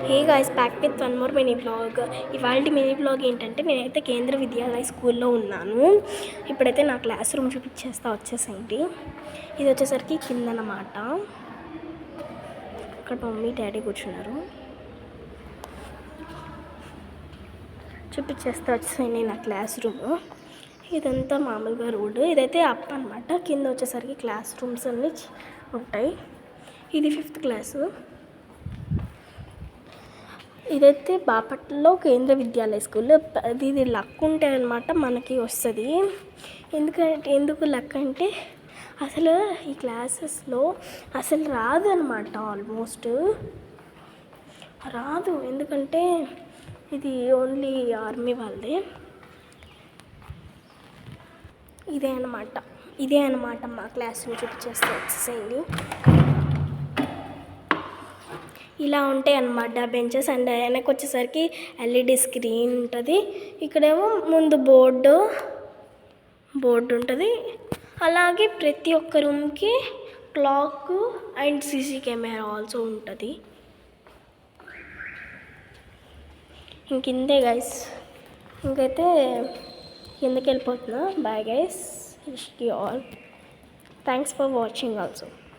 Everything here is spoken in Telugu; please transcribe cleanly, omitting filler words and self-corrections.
Hey guys, back with one more mini blog. ఇవాళ మినీ బ్లాగ్ ఏంటంటే, నేనైతే కేంద్ర విద్యాలయ స్కూల్లో ఉన్నాను. ఇప్పుడైతే నా క్లాస్ రూమ్ చూపించేస్తా, వచ్చేసేయండి. ఇది వచ్చేసరికి కింద అన్నమాట. ఇక్కడ మమ్మీ డాడీ కూర్చున్నారు. చూపించేస్తా, వచ్చేసేయండి నా క్లాస్ రూమ్. ఇదంతా మామూలుగా రోడ్డు. ఇదైతే అప్ అనమాట. కింద వచ్చేసరికి క్లాస్ రూమ్స్ అన్నీ ఉంటాయి. ఇది 5th క్లాసు. ఇదైతే బాపట్లలో కేంద్ర విద్యాలయ స్కూల్. ఇది లక్ ఉంటే అనమాట మనకి వస్తుంది. ఎందుకు లక్ అంటే, అసలు ఈ క్లాసెస్లో అసలు రాదు అనమాట. ఆల్మోస్ట్ రాదు. ఎందుకంటే ఇది ఓన్లీ ఆర్మీ వాళ్ళదే. ఇదే అనమాట మా క్లాస్ని చూపించేస్తే వచ్చేసేయండి. ఇలా ఉంటాయి అన్నమాట బెంచెస్. అండ్ వెనక్కి వచ్చేసరికి ఎల్ఈడి స్క్రీన్ ఉంటుంది. ఇక్కడేమో ముందు బోర్డు ఉంటుంది. అలాగే ప్రతి ఒక్క రూమ్కి clock and CC camera also ఉంటుంది. ఇంకింతే గైస్. ఇంకైతే కిందకి వెళ్ళిపోతున్నా. Bye guys, wish you all. Thanks for watching also.